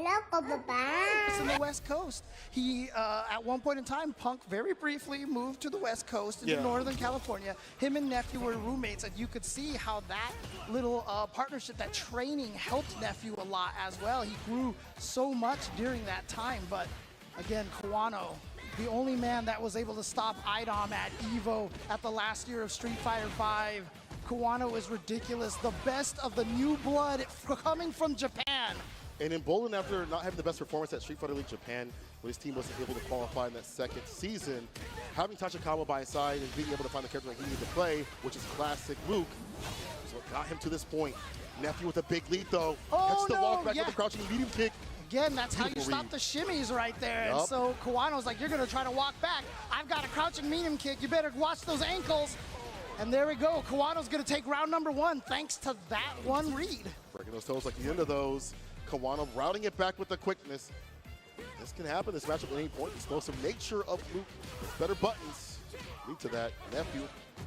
Hello, KonPa. In the West Coast. He, at one point in time, Punk very briefly moved to the West Coast into Northern California. Him and Nephew were roommates, and you could see how that little partnership, that training helped Nephew a lot as well. He grew so much during that time, but again, KAWANO, the only man that was able to stop IDOM at EVO at the last year of Street Fighter V. KAWANO is ridiculous. The best of the new blood coming from Japan. And in Bolin, after not having the best performance at Street Fighter League Japan, when his team wasn't able to qualify in that second season, having Tachikawa by his side and being able to find the character that he needed to play, which is classic Luke, is what got him to this point. Nephew with a big lead, though. Oh, the walk back with a crouching medium kick. Again, that's how you stop the shimmies right there. And so KAWANO's like, you're going to try to walk back. I've got a crouching medium kick. You better watch those ankles. And there we go. KAWANO's going to take round number one thanks to that one read. Breaking those toes like the end of those. KAWANO routing it back with the quickness. This can happen. This matchup at any point. Explosive nature of Luke with better buttons lead to that. Nephew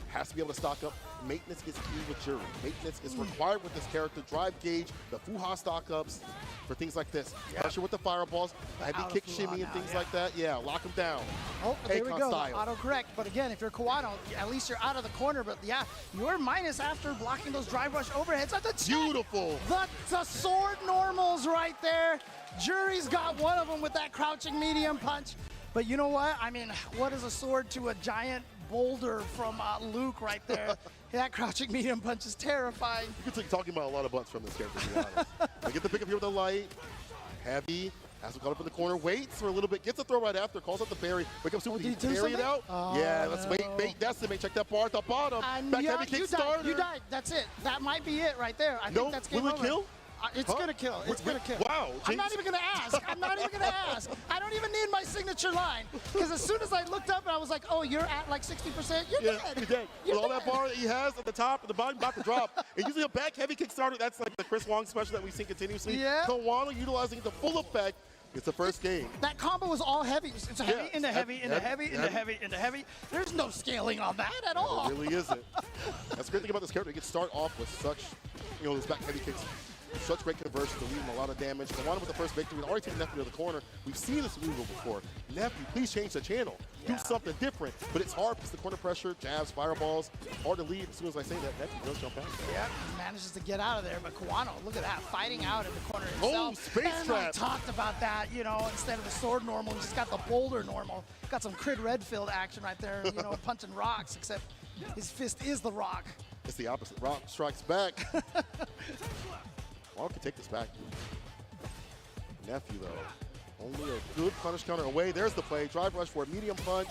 has to be able to stock up. Maintenance is key with Juri. Maintenance is required with this character. Drive gauge, the Fuha stock ups for things like this. Pressure with the fireballs, heavy kick shimmy and things like that. Yeah, lock him down. Oh, there we go. Style. Auto-correct. But again, if you're KAWANO, at least you're out of the corner. But yeah, you're minus after blocking those drive rush overheads. That's beautiful. The sword normals right there. Juri's got one of them with that crouching medium punch. But you know what? I mean, what is a sword to a giant boulder from Luke right there? That crouching medium punch is terrifying. You could talking about a lot of butts from this character, to be honest. They get the pick up here with the light. Heavy. Has him caught up in the corner. Waits for a little bit. Gets the throw right after. Calls out the parry. Wake up super. Did he parry it out? Oh, yeah, let's bait decimate. Check that bar at the bottom. Back heavy kick starter. You died. That's it. That might be it right there. I think that's game over. Will it kill? It's gonna kill. It's gonna kill. Wow. I'm not even gonna ask. I'm not even gonna ask. I don't even need my signature line. Because as soon as I looked up and I was like, oh, you're at like 60%, you're dead. You're dead. With all that bar that he has at the top and the bottom about to drop. And usually a back heavy kick starter, that's like the Chris Wong special that we've seen continuously. Yeah. KAWANO utilizing the full effect. It's the first game. That combo was all heavy. It's heavy into heavy into heavy into heavy into heavy. There's no scaling on that at all. It really isn't. That's the great thing about this character. He can start off with such, those back heavy kicks. Such great conversion to leave him a lot of damage. KAWANO with the first victory. We'd already taken Nephew to the corner. We've seen this move before. Nephew, please change the channel. Do something different. But it's hard because the corner pressure, jabs, fireballs, hard to lead. As soon as I say that, Nephew does jump out. Yeah, he manages to get out of there. But KAWANO, look at that, fighting out in the corner himself. Oh, space trap. I talked about that, instead of the sword normal, he just got the boulder normal. Got some Crid Redfield action right there, punching rocks, except his fist is the rock. It's the opposite. Rock strikes back. KAWANO can take this back. Nephew, though, only a good punish counter away. There's the play. Drive rush for a medium punch.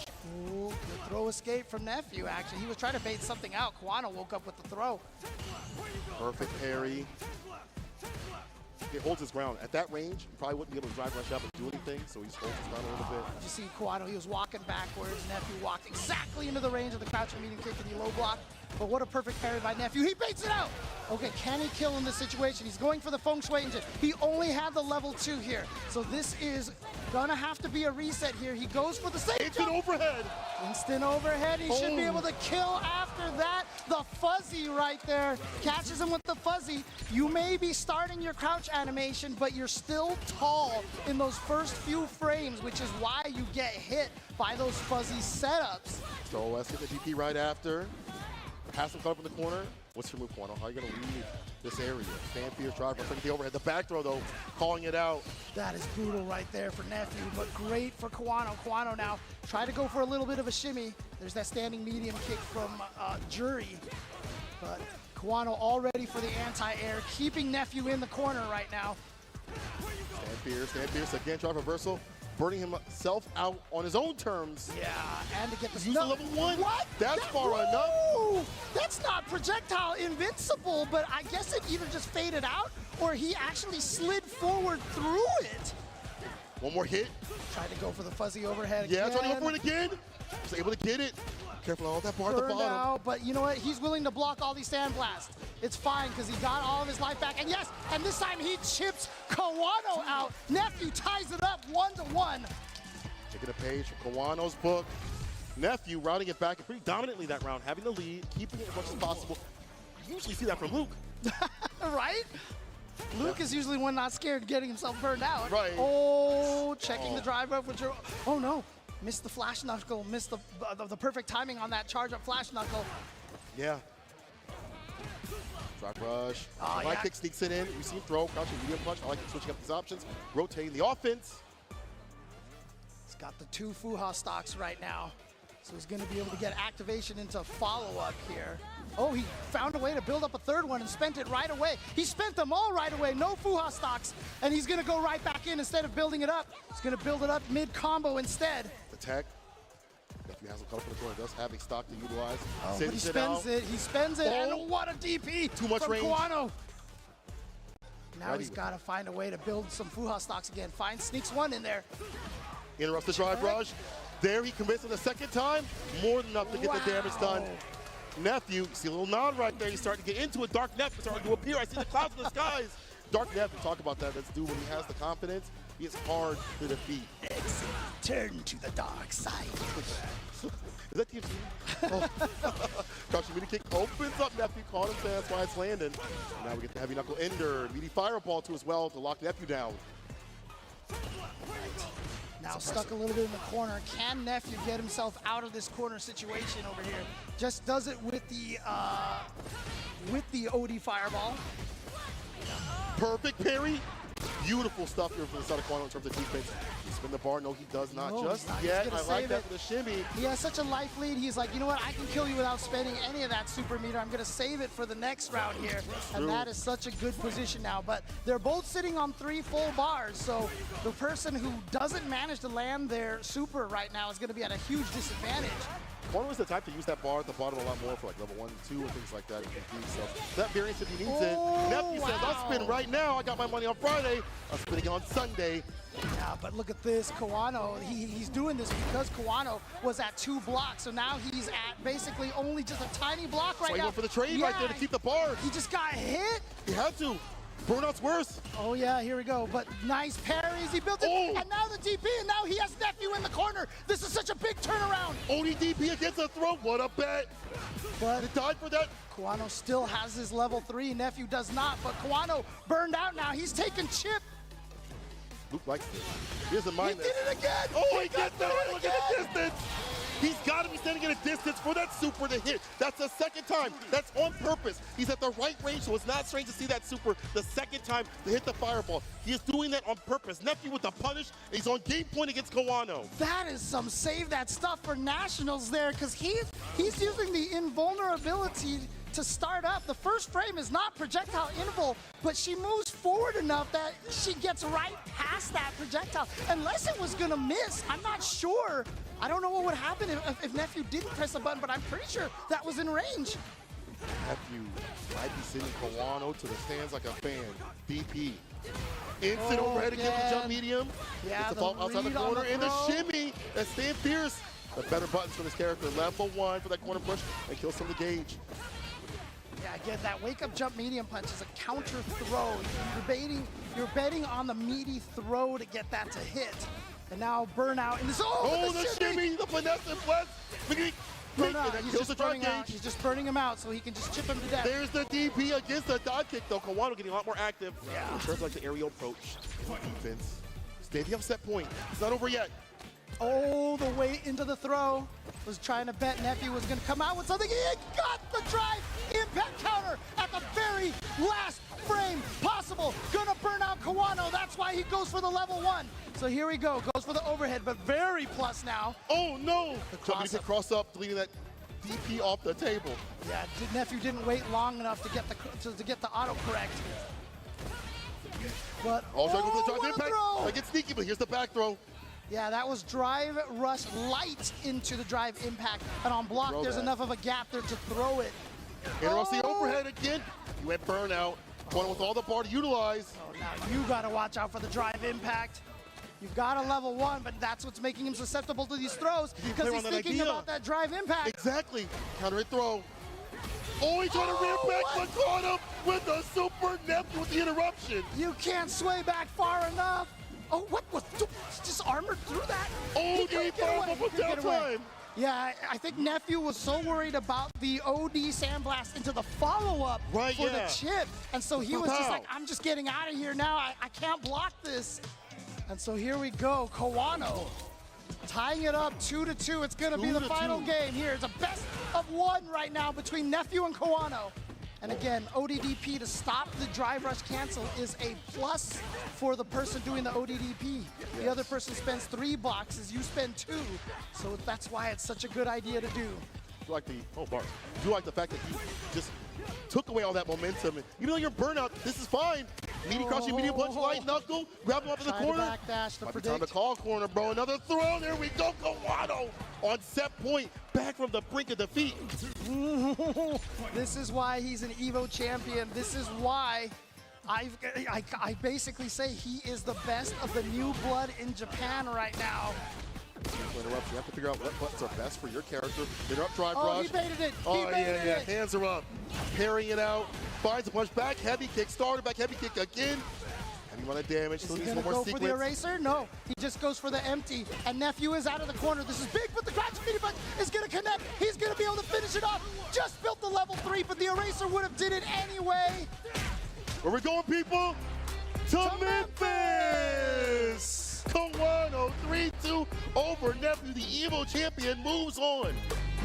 Ooh, the throw escape from Nephew, actually. He was trying to bait something out. KAWANO woke up with the throw. Perfect parry. He holds his ground. At that range, he probably wouldn't be able to drive rush up and do anything, so he just holds his ground a little bit. You see KAWANO, he was walking backwards. Nephew walked exactly into the range of the crouching medium kick and he low blocked. But what a perfect parry by Nephew. He baits it out. Okay, can he kill in this situation? He's going for the Feng Shui engine. He only had the level 2 here. So this is gonna have to be a reset here. He goes for the save Instant overhead. Instant overhead. He should be able to kill after that. The fuzzy right there. Catches him with the fuzzy. You may be starting your crouch animation, but you're still tall in those first few frames, which is why you get hit by those fuzzy setups. So let's get the DP right after. Pass him caught up in the corner. What's your move, KAWANO? How are you going to leave this area? Stand fierce, drive, look at the overhead. The back throw, though, calling it out. That is brutal right there for Nephew, but great for KAWANO. KAWANO now try to go for a little bit of a shimmy. There's that standing medium kick from Juri. But KAWANO all ready for the anti-air, keeping Nephew in the corner right now. Stand fierce. Again, drive reversal. Burning himself out on his own terms. Yeah, and to get the level 1. What? That's far enough. That's not projectile invincible, but I guess it either just faded out or he actually slid forward through it. One more hit. Tried to go for the fuzzy overhead again. Yeah, trying to go for it again. Was able to get it. Careful on that bar at the bottom. Out, but you know what? He's willing to block all these sandblasts. It's fine because he got all of his life back. And yes, and this time he chips KAWANO out. Nephew ties it up 1-1. Taking a page from KAWANO's book. Nephew routing it back pretty dominantly that round, having the lead, keeping it as much as possible. You usually see that from Luke. Right? Luke is usually one not scared of getting himself burned out. Right. Oh, checking the drive up with Juri. Oh no, missed the flash knuckle, missed the perfect timing on that charge up flash knuckle. Yeah. Drive rush. Oh, High kick sneaks it in. You see him throw, crouching medium punch. I like him switching up these options. Rotating the offense. He's got the 2 Fuha stocks right now. So he's going to be able to get activation into follow-up here. Oh, he found a way to build up a 3rd one and spent it right away. He spent them all right away. No Fuha stocks. And he's going to go right back in instead of building it up. He's going to build it up mid-combo instead. The tech. NEPHEW hasn't caught up in the corner. Does have a stock to utilize. Oh, but he spends it. He spends it. Oh. And what a DP Too much from range. KAWANO. Now he's got to find a way to build some Fuha stocks again. Sneaks one in there. Interrupts the drive rush. There he commits it a 2nd time. More than enough to get the damage done. NEPHEW, see a little nod right there. He's starting to get into it. Dark NEPHEW starting to appear. I see the clouds in the skies. Dark NEPHEW, talk about that. That's dude when he has the confidence. He is hard to defeat. Exit. Turn to the dark side. Is that TFC? Oh. Crouching mini kick opens up NEPHEW. Caught him, so that's why it's landing. Now we get the heavy knuckle ender. Meaty fireball too as well to lock NEPHEW down. Now stuck a little bit in the corner. Can NEPHEW get himself out of this corner situation over here? Just does it with the OD fireball. Perfect parry. Beautiful stuff here from the side of KAWANO in terms of defense. He spin the bar. No, he does not just yet. I like that for the shimmy. He has such a life lead. He's like, you know what? I can kill you without spending any of that super meter. I'm going to save it for the next round here. And that is such a good position now. But they're both sitting on 3 full bars. So the person who doesn't manage to land their super right now is going to be at a huge disadvantage. KAWANO is the type to use that bar at the bottom a lot more for like level 1 and 2 and things like that. So that variance if he needs it. NEPHEW says, I'll spin right now. I got my money on Friday. I'm spinning on Sunday. Yeah, but look at this, KAWANO. He's doing this because KAWANO was at 2 blocks. So now he's at basically only just a tiny block right now. He went for the trade right there to keep the bar. He just got hit. He had to. Burnout's worse. Oh yeah, here we go. But nice parries. He built it. Oh. And now the DP, and now he has NEPHEW in the corner. This is such a big turnaround. ODDP against the throw. What a bet. But it died for that. KAWANO still has his level 3. NEPHEW does not. But KAWANO burned out now. He's taking chip. Luke likes this. He doesn't mind that. He did it again. Oh, he gets it. Look at the distance. He's got to be standing at a distance for that super to hit. That's the 2nd time. That's on purpose. He's at the right range, so it's not strange to see that super the 2nd time to hit the fireball. He is doing that on purpose. NEPHEW with the punish. He's on game point against KAWANO. That is some save that stuff for Nationals there, because he's using the invulnerability to start up. The first frame is not projectile invul, but she moves forward enough that she gets right past that projectile. Unless it was gonna miss, I'm not sure. I don't know what would happen if NEPHEW didn't press a button, but I'm pretty sure that was in range. NEPHEW might be sending KAWANO to the stands like a fan. DP. Instant overhead against the jump medium. Yeah, it's the ball outside the corner and the shimmy. That stand fierce. The better buttons for this character. Level 1 for that corner push and kills from the gauge. Yeah, again, that wake-up jump medium punch is a counter throw. You're betting on the meaty throw to get that to hit. And now burnout and this. Oh, the shimmy, the finesse and flex. He's just burning him out so he can just chip him to death. There's the DP against the dodge kick though. KAWANO getting a lot more active. Yeah. In terms of like the aerial approach. Defense. Stay at the upset point. It's not over yet. Oh, the way into the throw. Was trying to bet NEPHEW was going to come out with something. He got the drive impact counter at the very last frame possible. Gonna burn out KAWANO. That's why he goes for the level 1. So here we go. Goes for the overhead, but very plus now. Oh no! The cross up, deleting that DP off the table. Yeah, NEPHEW didn't wait long enough to get the auto correct. But trying to go for the drive impact. I get sneaky, but here's the back throw. Yeah, that was drive rush light into the drive impact. And on block, there's enough of a gap there to throw it. Interrupts the overhead again. You went burnout. KAWANO with all the bar to utilize. Oh, now you got to watch out for the drive impact. You've got a level 1, but that's what's making him susceptible to these throws because he's thinking about that drive impact. Exactly. Counter it throw. Oh, he tried to rear back, but caught him with the super NEPHEW with the interruption. You can't sway back far enough. Oh, what was just armored through that? Oh, he powerful for downtime. Yeah, I think Nephew was so worried about the OD Sandblast into the follow-up Right, for yeah. the chip. And so he was just like, I'm just getting out of here now. I can't block this. And so here we go, KAWANO tying it up 2-2. It's gonna be the final game here. It's a best of one right now between Nephew and KAWANO. And again, ODDP to stop the drive rush cancel is a plus for the person doing the ODDP. The other person spends 3 boxes, you spend 2. So that's why it's such a good idea to do. You like the, you like the fact that he just took away all that momentum. And even though you're burnout, this is fine. Medium crouching, medium punch, light knuckle, grab him up in the corner. Backdash to Might be predict. time to call corner, bro. Another throw, there we go, KAWANO on set point, back from the brink of defeat. This is why he's an EVO champion. This is why I basically say he is the best of the new blood in Japan right now. Interrupt. You have to figure out what buttons are best for your character. Interrupt, drive rush. Oh, he baited it. Oh, He baited yeah. it. Hands are up. Parrying it out. Finds a punch back. Heavy kick. Started back. Heavy kick again. Heavy amount of damage. Is Still he needs gonna one more go for sequence. the eraser? No, he just goes for the empty. And Nephew is out of the corner. This is big, but the crouch medium punch is gonna connect. He's gonna be able to finish it off. Just built the level 3, but the eraser would have did it anyway. Where we going, people? To Memphis! KAWANO 3-2 over Nephew. The EVO champion moves on.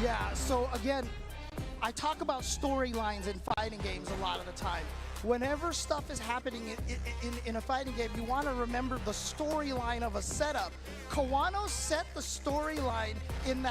Yeah, so again, I talk about storylines in fighting games a lot of the time. Whenever stuff is happening in a fighting game, you want to remember the storyline of a setup. KAWANO set the storyline in that